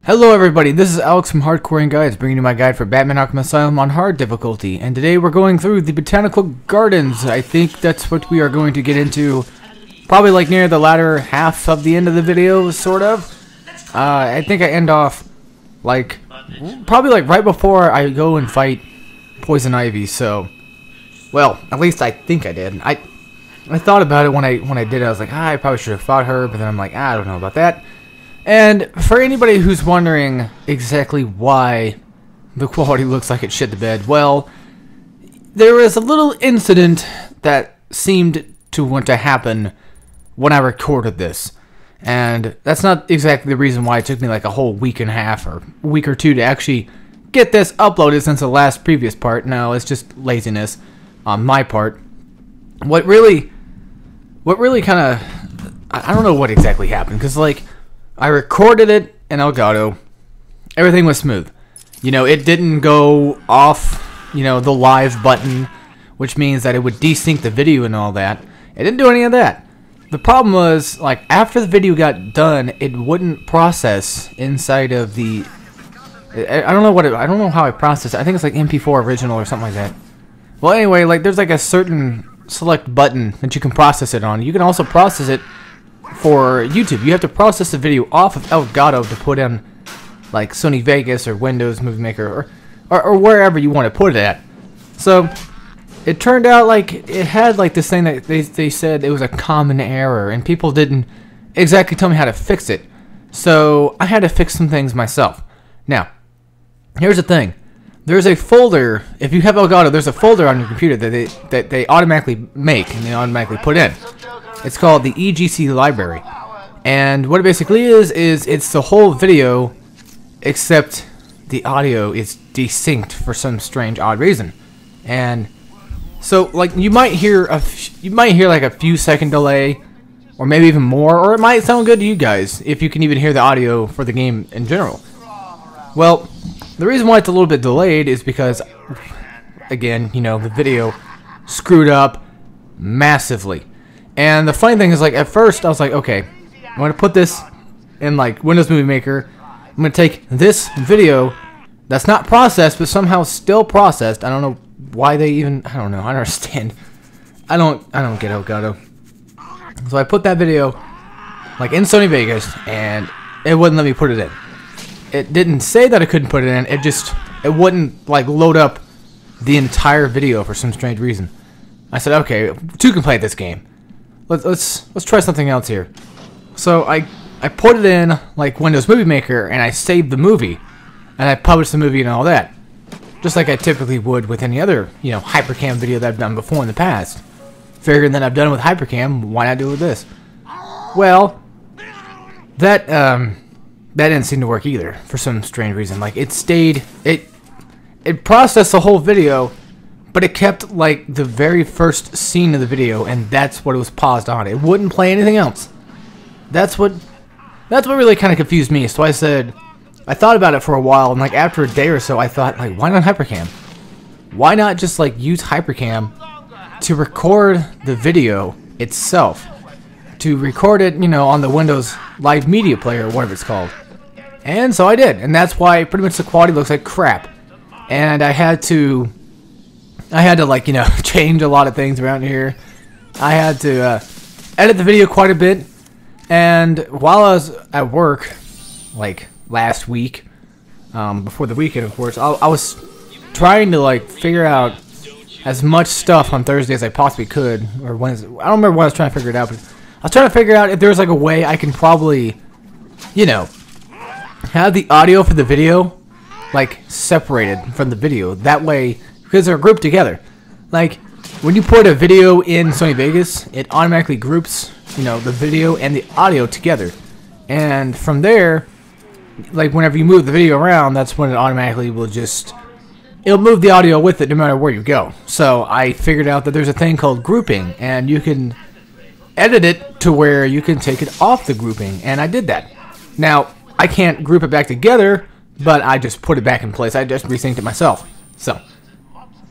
Hello everybody, this is Alex from Hardcorian Guides, bringing you my guide for Batman Arkham Asylum on hard difficulty. And today we're going through the Botanical Gardens. I think that's what we are going to get into, probably like near the latter half of the end of the video, sort of. I think I end off, like, probably like right before I go and fight Poison Ivy, so... Well, at least I think I did. I thought about it when I did it. I was like, I probably should have fought her, but then I'm like, I don't know about that. And for anybody who's wondering exactly why the quality looks like it shit the bed, well, there was a little incident that seemed to want to happen when I recorded this. And that's not exactly the reason why it took me like a whole week and a half or a week or two to actually get this uploaded since the last previous part. No, it's just laziness on my part. What really kind of, I don't know what exactly happened, because like, I recorded it in Elgato. Everything was smooth. You know, it didn't go off, you know, the live button, which means that it would desync the video and all that. It didn't do any of that. The problem was, like, after the video got done, it wouldn't process inside of the... I don't know how I processed it. I think it's like MP4 original or something like that. Well, anyway, like, there's like a certain select button that you can process it on. You can also process it for YouTube. You have to process the video off of Elgato to put in like Sony Vegas or Windows Movie Maker or wherever you want to put it at. So it turned out like it had like this thing that they said it was a common error and people didn't exactly tell me how to fix it. So I had to fix some things myself. Now, here's the thing. There's a folder, if you have Elgato, there's a folder on your computer that they automatically make and they automatically put in. It's called the EGC library, and what it basically is it's the whole video, except the audio is desynced for some strange odd reason. And so, like, you might hear like a few second delay, or maybe even more, or it might sound good to you guys if you can even hear the audio for the game in general. Well, the reason why it's a little bit delayed is because, again, you know, the video screwed up massively. And the funny thing is, like, at first I was like, okay, I'm going to put this in like Windows Movie Maker. I'm going to take this video that's not processed but somehow still processed. I don't know why they even, I don't know, I don't understand. I don't get Elgato. So I put that video like in Sony Vegas and it wouldn't let me put it in. It didn't say that I couldn't put it in. It wouldn't like load up the entire video for some strange reason. I said, okay, two can play this game. Let's try something else here. So I put it in like Windows Movie Maker and I saved the movie and I published the movie and all that, just like I typically would with any other, you know, Hypercam video that I've done before in the past. Figuring that I've done it with Hypercam, why not do it with this? Well, that didn't seem to work either for some strange reason. Like it processed the whole video, but it kept like the very first scene of the video, and that's what it was paused on. It wouldn't play anything else. That's what really kind of confused me. So I thought about it for a while, and like after a day or so, I thought, like, why not Hypercam? Why not just like use Hypercam to record the video itself? To record it, you know, on the Windows Live Media Player or whatever it's called. And so I did, and that's why pretty much the quality looks like crap. And I had to like, you know, change a lot of things around here. I had to edit the video quite a bit. And while I was at work, like last week, before the weekend, of course, I was trying to like figure out as much stuff on Thursday as I possibly could, or Wednesday. I don't remember what I was trying to figure it out, but I was trying to figure out if there was like a way I can probably, you know, have the audio for the video like separated from the video. That way, because they're grouped together. Like, when you put a video in Sony Vegas, it automatically groups, you know, the video and the audio together. And from there, like, whenever you move the video around, that's when it automatically will just... It'll move the audio with it no matter where you go. So I figured out that there's a thing called grouping, and you can edit it to where you can take it off the grouping, and I did that. Now, I can't group it back together, but I just put it back in place. I just resynced it myself. So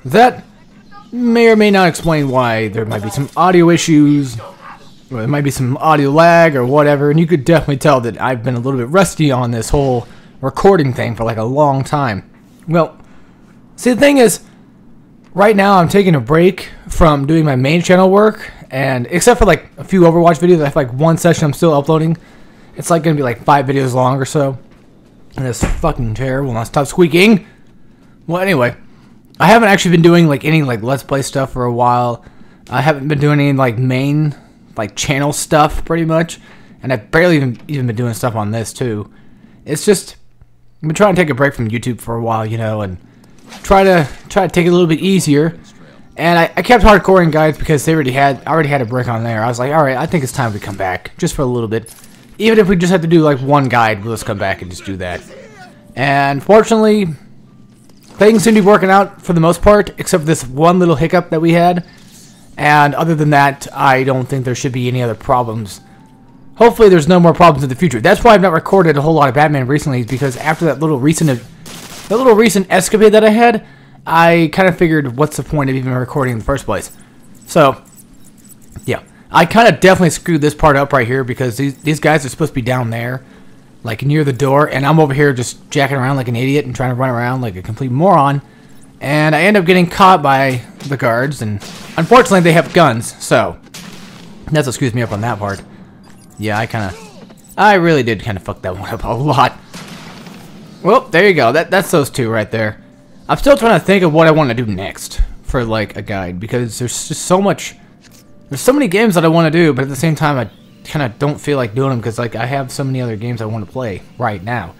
that may or may not explain why there might be some audio issues, or there might be some audio lag or whatever, and you could definitely tell that I've been a little bit rusty on this whole recording thing for like a long time. Well, see, the thing is, right now I'm taking a break from doing my main channel work, and except for like a few Overwatch videos, I have like one session I'm still uploading. It's like gonna be like 5 videos long or so. And this fucking chair will not stop squeaking. Well, anyway, I haven't actually been doing like any like Let's Play stuff for a while. I haven't been doing any like main like channel stuff pretty much, and I've barely even been doing stuff on this too. It's just I've been trying to take a break from YouTube for a while, you know, and try to take it a little bit easier. And I kept Hardcorian guides because they already had a break on there. I was like, all right, I think it's time we come back just for a little bit. Even if we just have to do like one guide, we'll just come back and just do that. And fortunately, things seem to be working out for the most part, except for this one little hiccup that we had. And other than that, I don't think there should be any other problems. Hopefully there's no more problems in the future. That's why I've not recorded a whole lot of Batman recently, is because after that little recent escapade that I had, I kind of figured, what's the point of even recording in the first place? So, yeah. I kind of definitely screwed this part up right here, because these guys are supposed to be down there, like near the door, and I'm over here just jacking around like an idiot and trying to run around like a complete moron. And I end up getting caught by the guards, and unfortunately they have guns, so that's what screws me up on that part. Yeah, I really did kind of fuck that one up a lot. Well, there you go. That's those two right there. I'm still trying to think of what I want to do next for like a guide, because there's just so many games that I want to do, but at the same time I kind of don't feel like doing them because like I have so many other games I want to play right now.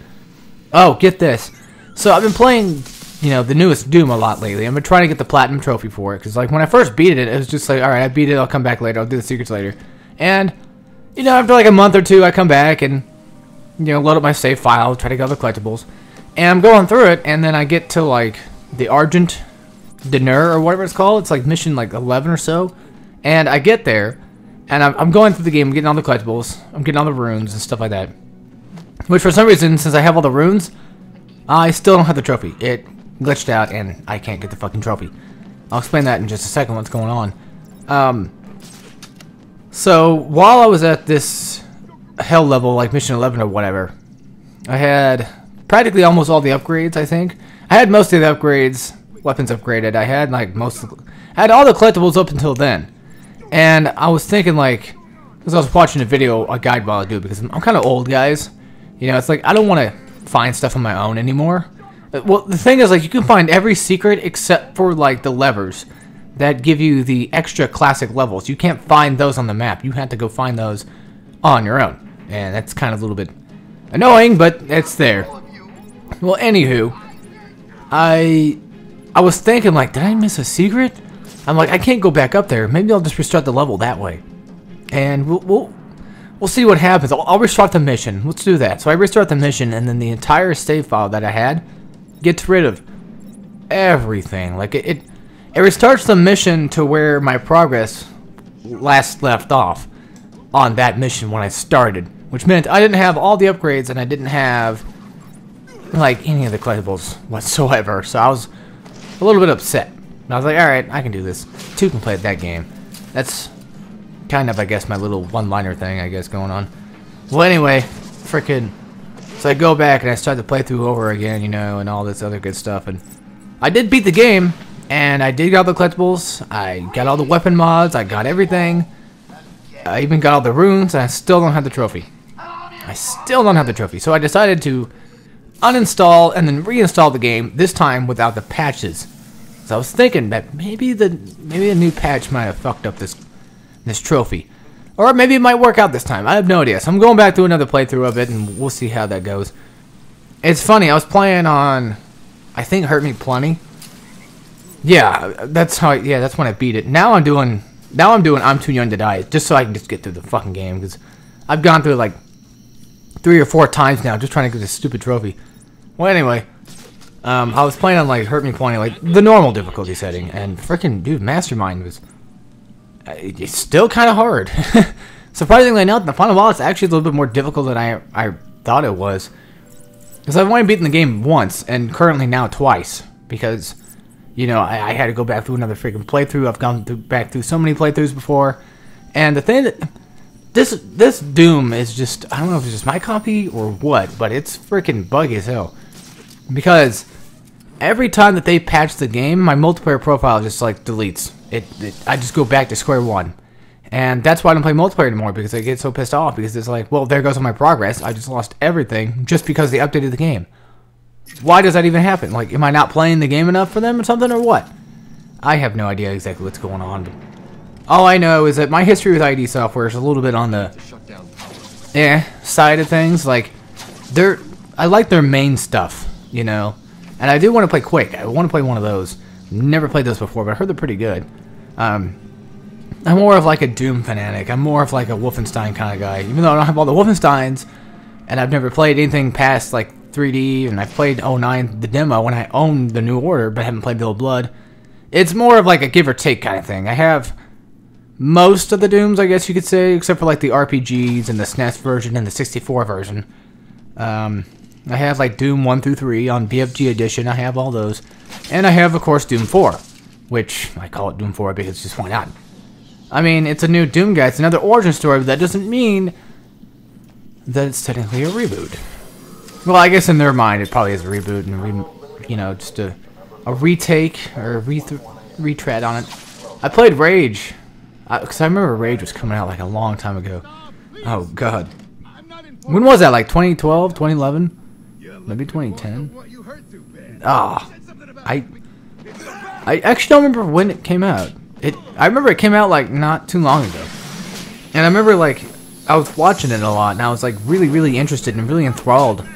Oh, get this. So I've been playing, you know, the newest Doom a lot lately. I've been trying to get the Platinum Trophy for it, because like when I first beat it, it was just like, alright, I beat it, I'll come back later, I'll do the secrets later. And, you know, after like a month or two, I come back and, you know, load up my save file, try to get all the collectibles. And I'm going through it, and then I get to like the Argent Dinner or whatever it's called. It's like mission like 11 or so. And I get there, and I'm going through the game, I'm getting all the collectibles, I'm getting all the runes and stuff like that. Which for some reason, since I have all the runes, I still don't have the trophy. It glitched out, and I can't get the fucking trophy. I'll explain that in just a second, what's going on. So, while I was at this hell level, like mission 11 or whatever, I had practically almost all the upgrades, I think. I had most of the upgrades, weapons upgraded. I had like I had all the collectibles up until then. And I was thinking like, because I was watching a guide while I do, because I'm kind of old, guys. You know, it's like I don't want to find stuff on my own anymore. Well, the thing is, like, you can find every secret except for like the levers that give you the extra classic levels. You can't find those on the map. You have to go find those on your own. And that's kind of a little bit annoying, but it's there. Well, anywho, I was thinking, like, did I miss a secret? I'm like, I can't go back up there. Maybe I'll just restart the level that way. And we'll see what happens. I'll restart the mission. Let's do that. So I restart the mission, and then the entire save file that I had gets rid of everything. Like, it restarts the mission to where my progress last left off on that mission when I started. Which meant I didn't have all the upgrades, and I didn't have like any of the collectibles whatsoever, so I was a little bit upset. And I was like, alright, I can do this. Two can play that game. That's kind of, I guess, my little one-liner thing, I guess, going on. Well, anyway, frickin', so I go back and I start the playthrough over again, you know, and all this other good stuff, and I did beat the game, and I did get all the collectibles, I got all the weapon mods, I got everything, I even got all the runes, and I still don't have the trophy. I still don't have the trophy, so I decided to uninstall and then reinstall the game, this time without the patches. So I was thinking that maybe the new patch might have fucked up this trophy. Or maybe it might work out this time. I have no idea. So I'm going back to another playthrough of it, and we'll see how that goes. It's funny, I was playing on, I think, Hurt Me Plenty. Yeah, that's when I beat it. Now I'm doing I'm Too Young to Die, just so I can just get through the fucking game, because I've gone through it like 3 or 4 times now, just trying to get this stupid trophy. Well, anyway, I was playing on like Hurt Me Plenty, like the normal difficulty setting, and freaking dude, Mastermind was it's still kind of hard. Surprisingly enough, the final boss is actually a little bit more difficult than I thought it was, because I've only beaten the game once, and currently now twice, because you know I had to go back through another freaking playthrough. I've gone back through so many playthroughs before, and the this Doom is just, I don't know if it's just my copy or what, but it's freaking buggy as hell. Because every time that they patch the game, my multiplayer profile just like deletes. I just go back to square one. And that's why I don't play multiplayer anymore, because I get so pissed off, because it's like, well, there goes all my progress. I just lost everything just because they updated the game. Why does that even happen? Like, am I not playing the game enough for them or something, or what? I have no idea exactly what's going on, but all I know is that my history with ID Software is a little bit on the side of things. Like, I like their main stuff, you know, and I do want to play Quake. I want to play one of those. Never played those before, but I heard they're pretty good. I'm more of like a Doom fanatic. I'm more of like a Wolfenstein kind of guy, even though I don't have all the Wolfensteins, and I've never played anything past like 3D, and I played 09, the demo, when I owned the New Order, but I haven't played Bill of Blood. It's more of like a give or take kind of thing. I have most of the Dooms, I guess you could say, except for like the RPGs and the SNES version and the 64 version. I have like Doom 1 through 3 on BFG Edition. I have all those. And I have, of course, Doom 4, which I call it Doom 4 because just why not? I mean, it's a new Doom guy. It's another origin story, but that doesn't mean that it's technically a reboot. Well, I guess in their mind, it probably is a reboot and, you know, just a retake or a retread on it. I played Rage, because I remember Rage was coming out like a long time ago. Oh, God. When was that? Like 2012, 2011? Maybe 2010? Ah. I actually don't remember when it came out. I remember it came out like not too long ago. And I remember like I was watching it a lot and I was like really interested and really enthralled.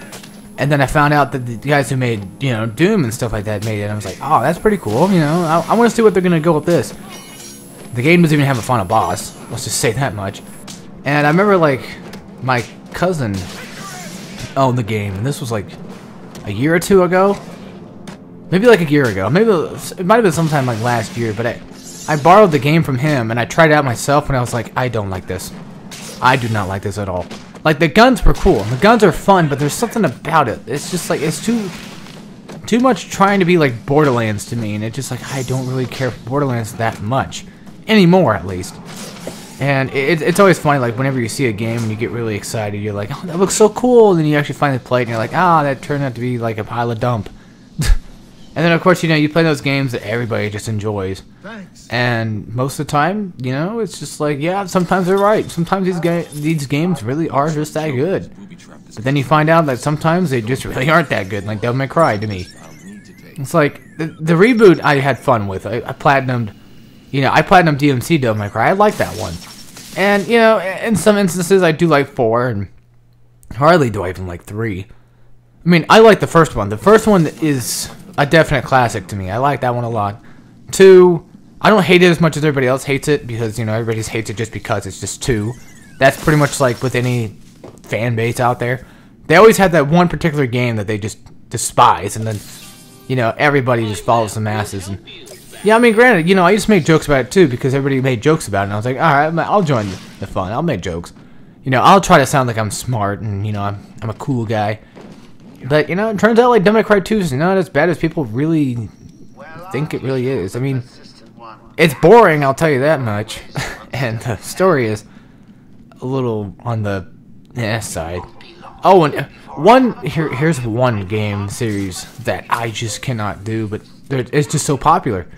And then I found out that the guys who made, you know, Doom and stuff like that made it. And I was like, oh, that's pretty cool. You know, I want to see what they're going to go with this. The game doesn't even have a final boss. Let's just say that much. And I remember like my cousin owned the game. And this was like a year or two ago. Maybe like a year ago. Maybe it might have been sometime like last year. But I borrowed the game from him and I tried it out myself and I was like, I don't like this. I do not like this at all. Like, the guns were cool. The guns are fun, but there's something about it. It's just like, it's too much trying to be like Borderlands to me. And it's just like, I don't really care for Borderlands that much. Anymore, at least. And it's always funny, like, whenever you see a game and you get really excited, you're like, oh, that looks so cool. And then you actually finally play it and you're like, ah, that turned out to be like a pile of dump. And then, of course, you know, you play those games that everybody just enjoys. Thanks. And most of the time, you know, it's just like, yeah, sometimes they're right. Sometimes these games really are just that good. But then you find out that sometimes they just really aren't that good, like Devil May Cry to me. It's like, the reboot I had fun with. I platinumed, you know, I platinumed DMC Devil May Cry. I like that one. And, you know, in some instances, I do like 4, and hardly do I even like 3. I mean, I like the first one. The first one is a definite classic to me. I like that one a lot. 2, I don't hate it as much as everybody else hates it, because, you know, everybody hates it just because it's just 2. That's pretty much like with any fan base out there. They always have that one particular game that they just despise, and then, you know, everybody just follows the masses. And yeah, I mean, granted, you know, I used to make jokes about it too, because everybody made jokes about it, and I was like, alright, I'll join the fun. I'll make jokes. You know, I'll try to sound like I'm smart, and, you know, I'm a cool guy. But, you know, it turns out like Devil May Cry 2 is not as bad as people really think it really is. I mean, it's boring, I'll tell you that much. And the story is a little on the side. Oh, and here's one game series that I just cannot do, but it's just so popular.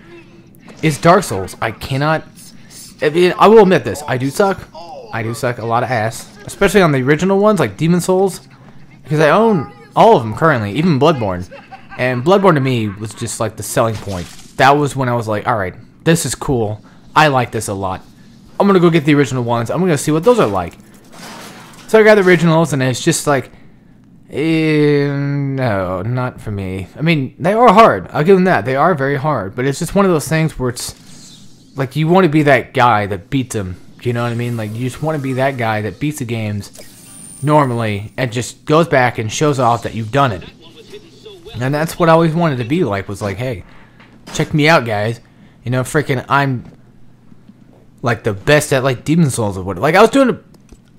It's Dark Souls. I cannot... I mean, I will admit this. I do suck. I do suck a lot of ass. Especially on the original ones, like Demon Souls. Because I own all of them currently, even Bloodborne. And Bloodborne to me was just like the selling point. That was when I was like, alright, this is cool. I like this a lot. I'm gonna go get the original ones. I'm gonna see what those are like. So I got the originals, and it's just like, no, not for me. I mean, they are hard. I'll give them that. They are very hard. But it's just one of those things where it's like you want to be that guy that beats them. You know what I mean? Like, you just want to be that guy that beats the games normally and just goes back and shows off that you've done it. And that's what I always wanted to be like, was like, hey, check me out, guys. You know, freaking, I'm like the best at like Demon Souls or what. Like, I was doing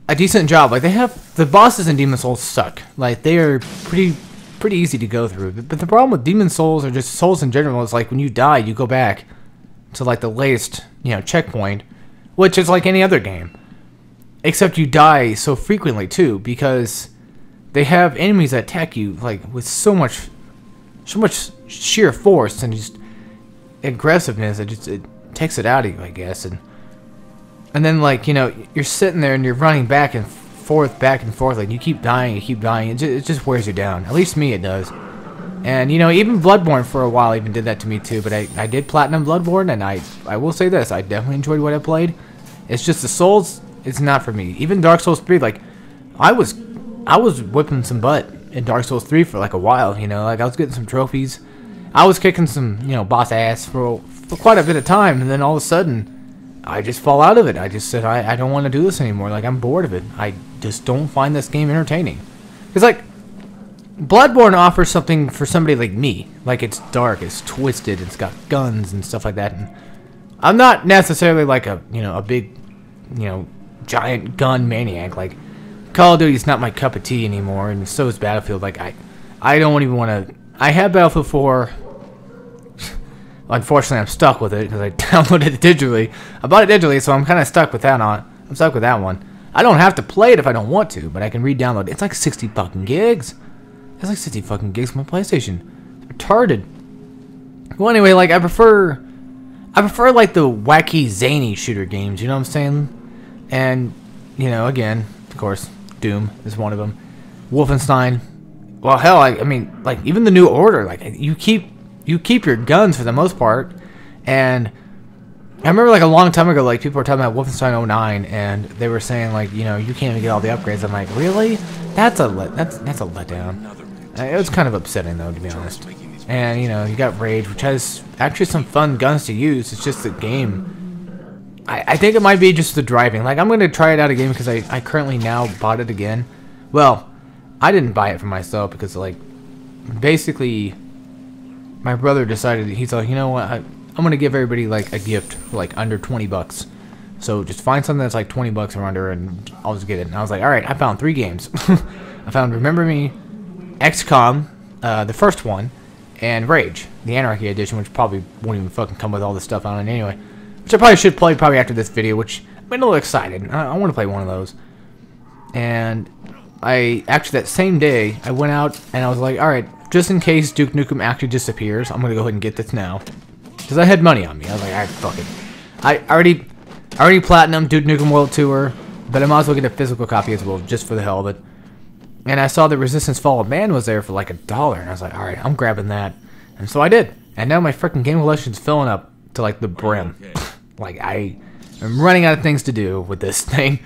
a decent job. Like, they have, the bosses in Demon Souls suck. Like, they are pretty easy to go through. But the problem with Demon Souls, or just Souls in general, is like when you die, you go back to like the latest, you know, checkpoint, which is like any other game. except you die so frequently too, because they have enemies that attack you like with so much sheer force and just aggressiveness. It takes it out of you, I guess. And then, like, you know, you're sitting there and you're running back and forth, like you keep dying. It just wears you down. At least me, it does. And, you know, even Bloodborne for a while even did that to me too. But I did platinum Bloodborne, and I will say this, I definitely enjoyed what I played. It's just the Souls, it's not for me. Even Dark Souls 3, like, I was whipping some butt in Dark Souls 3 for like a while, you know, like I was getting some trophies. I was kicking some, you know, boss ass for quite a bit of time, and then all of a sudden, I just fall out of it. I just said, I don't want to do this anymore. Like, I'm bored of it. I just don't find this game entertaining. Because, like, Bloodborne offers something for somebody like me. Like, it's dark, it's twisted, it's got guns and stuff like that. And I'm not necessarily like a, you know, a big, you know, giant gun maniac. Like, Call of Duty's not my cup of tea anymore, and so is Battlefield. Like, I don't even want to. I have Battlefield 4. Unfortunately, I'm stuck with it because I downloaded it digitally. I bought it digitally, so I'm kind of stuck with that I'm stuck with that one. I don't have to play it if I don't want to, but I can re-download it. It's like 60 fucking gigs. It's like 60 fucking gigs on my PlayStation. It's retarded. Well, anyway, like I prefer like the wacky, zany shooter games. You know what I'm saying? And you know, again, of course, Doom is one of them. Wolfenstein. Well, hell, I mean, like even the New Order. Like you keep your guns for the most part. And I remember like a long time ago, like people were talking about Wolfenstein 09, and they were saying like, you know, you can't even get all the upgrades. I'm like, really? That's a letdown. It was kind of upsetting though, to be honest. And you know, you got Rage, which has actually some fun guns to use. It's just the game. I think it might be just the driving. Like I'm gonna try it out again because I currently now bought it again. Well, I didn't buy it for myself because like basically my brother decided, he's like, you know what, I'm gonna give everybody like a gift for like under 20 bucks. So just find something that's like 20 bucks or under and I'll just get it. And I was like, alright, I found 3 games. I found Remember Me, XCOM, the first one, and Rage, the Anarchy Edition, which probably won't even fucking come with all this stuff on it anyway. Which I probably should play probably after this video, which I'm a little excited. I want to play one of those. And I, actually that same day, I went out and I was like, alright, just in case Duke Nukem actually disappears, I'm going to go ahead and get this now. Because I had money on me. I was like, alright, fuck it. I already platinum Duke Nukem World Tour, but I might as well get a physical copy as well, just for the hell of it. And I saw the Resistance Fall of Man was there for like $1, and I was like, alright, I'm grabbing that. And so I did. And now my freaking game collection's filling up to like the brim. Like, I am running out of things to do with this thing.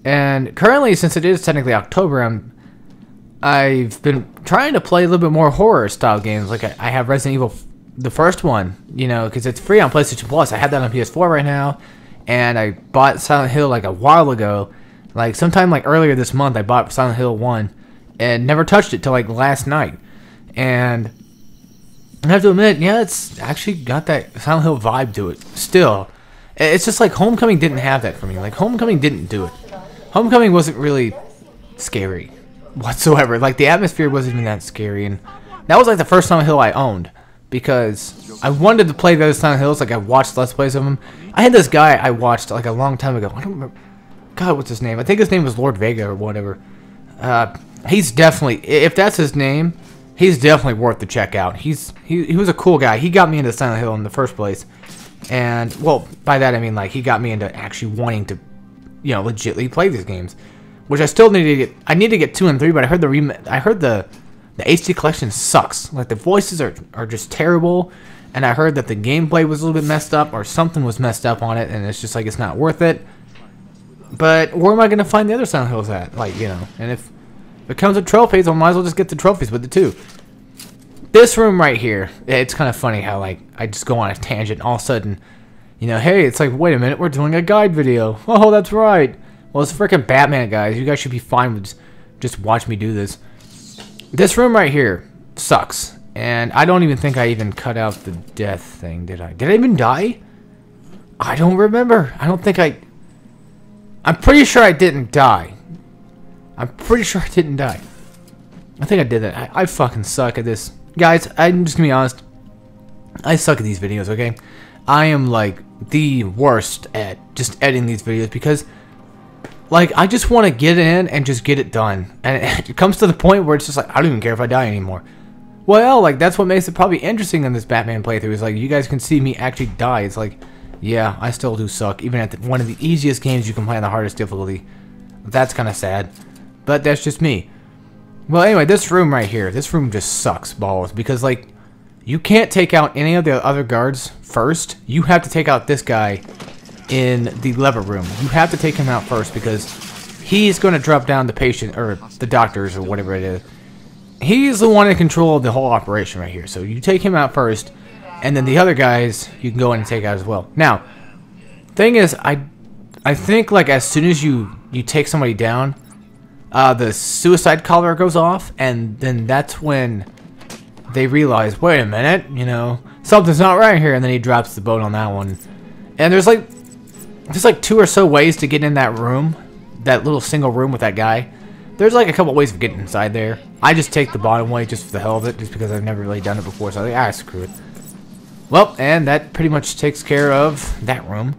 And currently, since it is technically October, I've been trying to play a little bit more horror-style games. Like, I have Resident Evil, the first one, you know, because it's free on PlayStation Plus. I have that on PS4 right now. And I bought Silent Hill, like, a while ago. Like, sometime, like, earlier this month, I bought Silent Hill 1. And never touched it till, like, last night. And I have to admit, yeah, it's actually got that Silent Hill vibe to it. Still, it's just like Homecoming didn't have that for me. Like, Homecoming didn't do it. Homecoming wasn't really scary whatsoever. Like, the atmosphere wasn't even that scary. And that was, like, the first Silent Hill I owned. Because I wanted to play the other Silent Hills. Like, I watched Let's Plays of them. I had this guy I watched, like, a long time ago. I don't remember. God, what's his name? I think his name was Lord Vega or whatever. He's definitely, if that's his name, he's definitely worth the check out. He was a cool guy. He got me into Silent Hill in the first place. And, well, by that I mean, like, he got me into actually wanting to, you know, legitimately play these games. Which I still need to get. I need to get 2 and 3, but I heard the HD collection sucks. Like, the voices are just terrible. And I heard that the gameplay was a little bit messed up, or something was messed up on it, and it's just like, it's not worth it. But where am I going to find the other Silent Hills at? Like, you know, and if it comes with trophies, I might as well just get the trophies with it too. This room right here, it's kind of funny how, like, I just go on a tangent and all of a sudden, you know, hey, it's like, wait a minute, we're doing a guide video. Oh, that's right. Well, it's freaking Batman, guys. You guys should be fine with just watch me do this. This room right here sucks. And I don't even think I even cut out the death thing, did I? Did I even die? I don't remember. I don't think I'm pretty sure I didn't die. I'm pretty sure I didn't die. I think I did that. I fucking suck at this. Guys, I'm just gonna be honest. I suck at these videos, okay? I am, like, the worst at just editing these videos because Like, I just want to get in and just get it done. And it comes to the point where it's just like, I don't even care if I die anymore. Well, like, that's what makes it probably interesting in this Batman playthrough. Is like, you guys can see me actually die. It's like, yeah, I still do suck. Even at one of the easiest games you can play on the hardest difficulty. That's kind of sad. But that's just me. Well, anyway, this room right here. This room just sucks balls. Because, like, you can't take out any of the other guards first. You have to take out this guy in the lever room. You have to take him out first because he's going to drop down the patient, or the doctors, or whatever it is. He's the one in control of the whole operation right here. So you take him out first, and then the other guys you can go in and take out as well. Now, thing is, I think like as soon as you take somebody down, the suicide collar goes off, and then that's when they realize, wait a minute, you know, something's not right here, and then he drops the boat on that one. And there's like 2 or so ways to get in that room, that little single room with that guy. There's like a couple ways of getting inside there. I just take the bottom way just for the hell of it, just because I've never really done it before, so I think, screw it. Well, and that pretty much takes care of that room.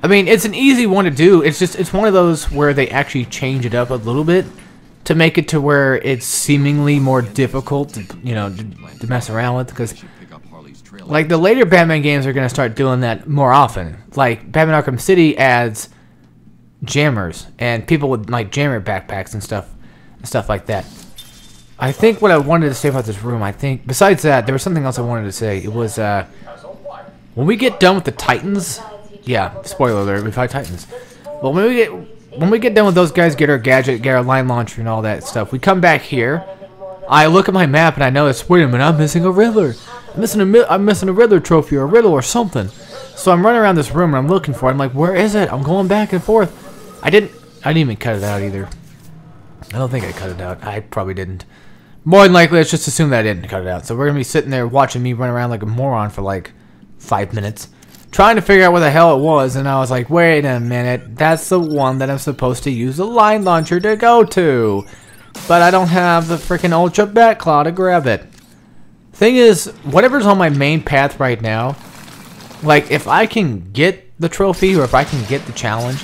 I mean, it's an easy one to do. It's one of those where they actually change it up a little bit to make it to where it's seemingly more difficult to, you know, to mess around with, because like the later Batman games are going to start doing that more often. Like Batman Arkham City adds jammers and people with like jammer backpacks and stuff like that. I think what I wanted to say about this room, I think besides that, there was something else I wanted to say. It was when we get done with the Titans, yeah, spoiler alert, we fight Titans. But when we get done with those guys, get our gadget, get our line launcher and all that stuff, we come back here. I look at my map and I notice, wait a minute, I'm missing a Riddler. I'm missing a Riddler trophy or a riddle or something. So I'm running around this room and I'm looking for it. I'm like, where is it? I'm going back and forth. I didn't even cut it out either. I don't think I cut it out. I probably didn't. More than likely, let's just assume that I didn't cut it out. So we're going to be sitting there watching me run around like a moron for like 5 minutes, trying to figure out where the hell it was. And I was like, wait a minute. That's the one that I'm supposed to use the line launcher to go to. But I don't have the freaking Ultra Bat Claw to grab it. Thing is, whatever's on my main path right now, like if I can get the trophy or if I can get the challenge,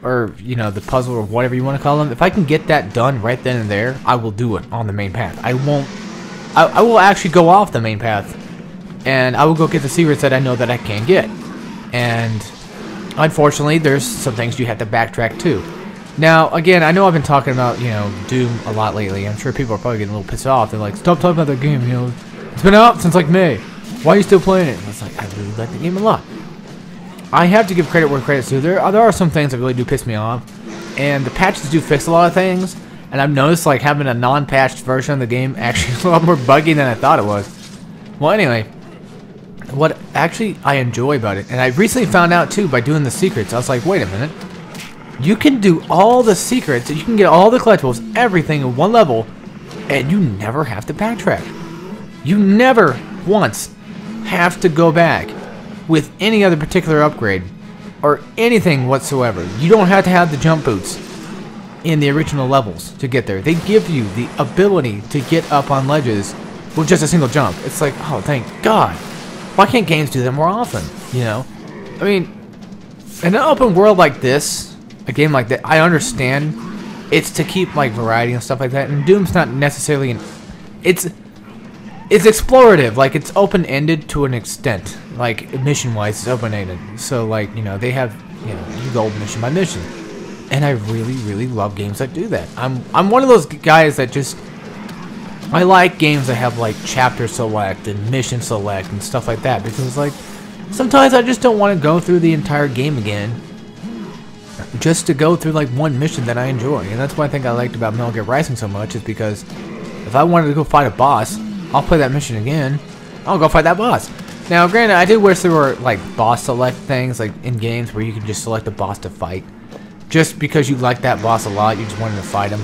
or, you know, the puzzle or whatever you want to call them, if I can get that done right then and there, I will do it on the main path. I will actually go off the main path, and I will go get the secrets that I know that I can get. And unfortunately, there's some things you have to backtrack to. Now, again, I know I've been talking about, you know, Doom a lot lately. I'm sure people are probably getting a little pissed off. They're like, stop talking about that game, you know. It's been out since like May. Why are you still playing it? And it's like, I really like the game a lot. I have to give credit where credit's due. There are some things that really do piss me off, and the patches do fix a lot of things. And I've noticed like having a non-patched version of the game actually is a lot more buggy than I thought it was. Well, anyway, what actually I enjoy about it, and I recently found out too by doing the secrets. I was like, wait a minute, you can do all the secrets, you can get all the collectibles, everything in one level, and you never have to backtrack. You never once have to go back with any other particular upgrade or anything whatsoever. You don't have to have the jump boots in the original levels to get there. They give you the ability to get up on ledges with just a single jump. It's like, oh, thank God. Why can't games do that more often? You know? I mean, in an open world like this, a game like that, I understand it's to keep like variety and stuff like that, and Doom's not necessarily an... It's explorative, like it's open-ended to an extent. Like mission-wise, it's open-ended. So like, you know, they have, you know, you go mission by mission. And I really, really love games that do that. I'm one of those guys that just, I like games that have like chapter select and mission select and stuff like that, because like sometimes I just don't want to go through the entire game again just to go through like one mission that I enjoy. And that's what I think I liked about Metal Gear Rising so much, is because if I wanted to go fight a boss, I'll play that mission again. I'll go fight that boss. Now, granted, I do wish there were like boss select things like in games where you can just select a boss to fight, just because you like that boss a lot, you just wanted to fight him.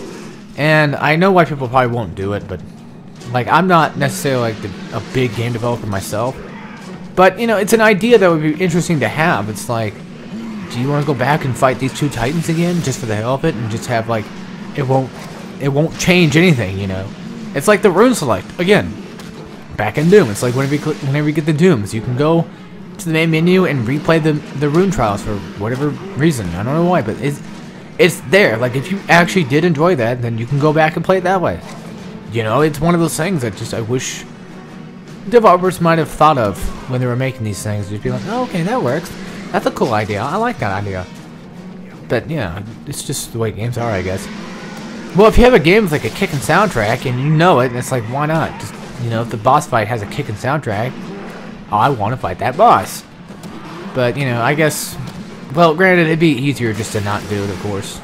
And I know why people probably won't do it, but like I'm not necessarily like a big game developer myself. But you know, it's an idea that would be interesting to have. It's like, do you want to go back and fight these 2 Titans again just for the hell of it, and just have like it won't change anything, you know? It's like the rune select again. Back in Doom, it's like whenever you get the Dooms, you can go to the main menu and replay the rune trials for whatever reason. I don't know why, but it's there. Like, if you actually did enjoy that, then you can go back and play it that way. You know, it's one of those things that just I wish developers might have thought of when they were making these things. Just be like, oh, okay, that works. That's a cool idea. I like that idea. But, yeah, it's just the way games are, I guess. Well, if you have a game with, like, a kicking soundtrack, and you know it, and it's like, why not? Just, you know, if the boss fight has a kicking soundtrack, oh, I want to fight that boss. But, you know, I guess, well, granted, it'd be easier just to not do it, of course.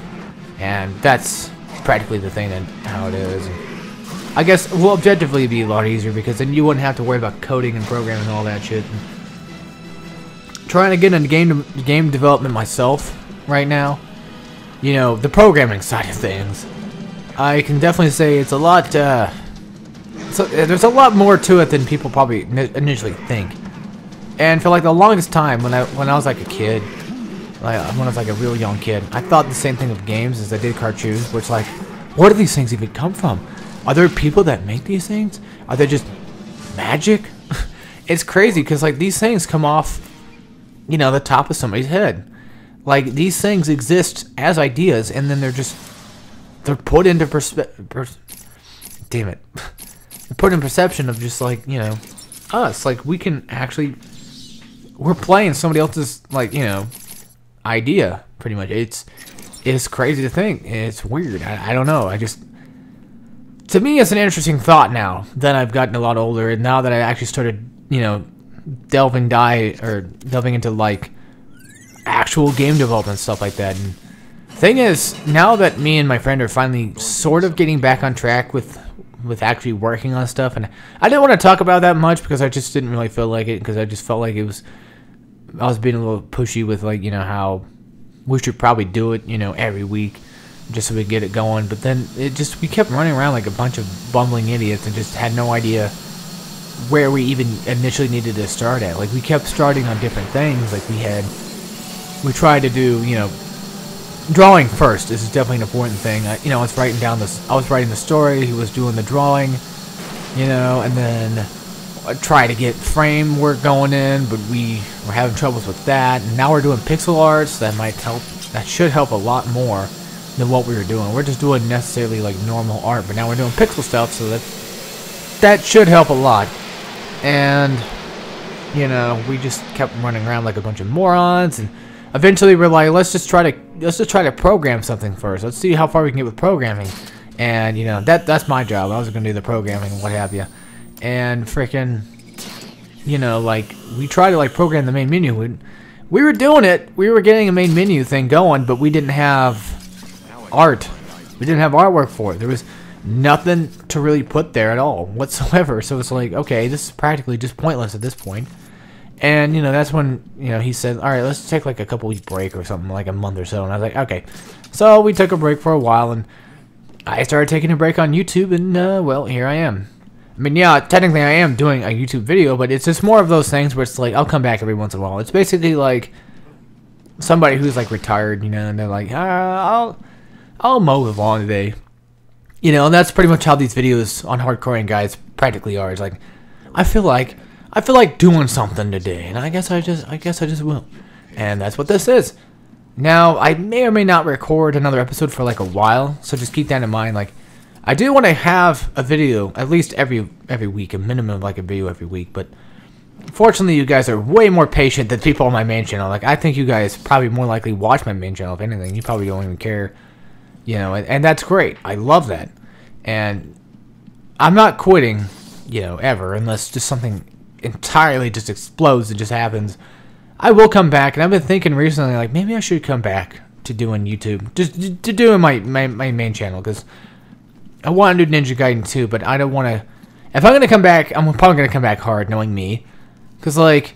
And that's practically the thing that how it is. I guess, well, objectively, it'd be a lot easier, because then you wouldn't have to worry about coding and programming and all that shit. Trying to get into game development myself right now, you know, the programming side of things, I can definitely say it's a lot, so there's a lot more to it than people probably initially think. And for like the longest time, when I was like a kid, like when I was like a real young kid, I thought the same thing of games as I did cartoons, where it's like, where do these things even come from? Are there people that make these things? Are they just magic? It's crazy, because like these things come off, you know, the top of somebody's head. Like, these things exist as ideas, and then they're put into damn it. They're put in perception of just, like, you know, us. Like, we can actually, we're playing somebody else's, like, you know, idea, pretty much. It's crazy to think. It's weird. I don't know. To me, it's an interesting thought now that I've gotten a lot older, and now that I actually started, you know, delving into, like, actual game development stuff like that. And thing is, now that me and my friend are finally sort of getting back on track with actually working on stuff, and I didn't want to talk about that much because I just didn't really feel like it, because I just felt like I was being a little pushy with, like, you know, how we should probably do it, you know, every week just so we get it going. But then we kept running around like a bunch of bumbling idiots and just had no idea where we even initially needed to start at. Like, we kept starting on different things. Like, we tried to do, you know, drawing first. This is definitely an important thing. You know, I was writing the story, he was doing the drawing, you know, and then I tried to get framework going in, but we were having troubles with that. And now we're doing pixel arts. That should help a lot more than what we were doing. We're just doing necessarily like normal art, but now we're doing pixel stuff, so that should help a lot. And, you know, we just kept running around like a bunch of morons, and eventually we're like, let's just try to program something first. Let's see how far we can get with programming. And, you know, that's my job. I was gonna do the programming and what have you. And freaking, you know, like, we tried to like program the main menu. We were doing it. We were getting a main menu thing going, but we didn't have art. We didn't have artwork for it. There was nothing to really put there at all whatsoever. So it's like, okay, this is practically just pointless at this point. And, you know, that's when, you know, he said, all right, let's take like a couple week break or something, like a month or so. And I was like, okay. So we took a break for a while, and I started taking a break on YouTube, and well, here I am. I mean, yeah, technically I am doing a YouTube video, but it's just more of those things where it's like, I'll come back every once in a while. It's basically like somebody who's like retired, you know, and they're like, I'll mow the lawn today. You know, and that's pretty much how these videos on Hardcorian guys practically are. It's like, I feel like doing something today, and I guess I just will. And that's what this is. Now, I may or may not record another episode for like a while, so just keep that in mind. Like, I do want to have a video at least every week, a minimum of like a video every week, but fortunately you guys are way more patient than people on my main channel. Like, I think you guys probably more likely watch my main channel. If anything, you probably don't even care, you know, and that's great. I love that. And I'm not quitting, you know, ever, unless just something entirely just explodes and just happens. I will come back, and I've been thinking recently, like, maybe I should come back to doing YouTube, just to doing my main channel, because I want to do Ninja Gaiden 2, but I don't want to. If I'm going to come back, I'm probably going to come back hard, knowing me. Because, like,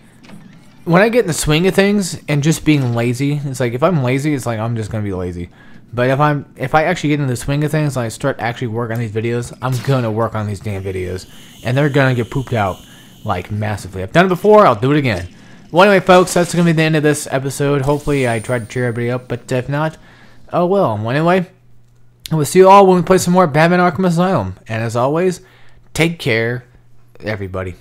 when I get in the swing of things and just being lazy, it's like, if I'm lazy, it's like, I'm just going to be lazy. But if I actually get in the swing of things, and I start actually working on these videos, I'm going to work on these damn videos. And they're going to get pooped out, like, massively. I've done it before, I'll do it again. Well, anyway, folks, that's going to be the end of this episode. Hopefully, I tried to cheer everybody up, but if not, oh well. Well, anyway, we'll see you all when we play some more Batman Arkham Asylum. And as always, take care, everybody.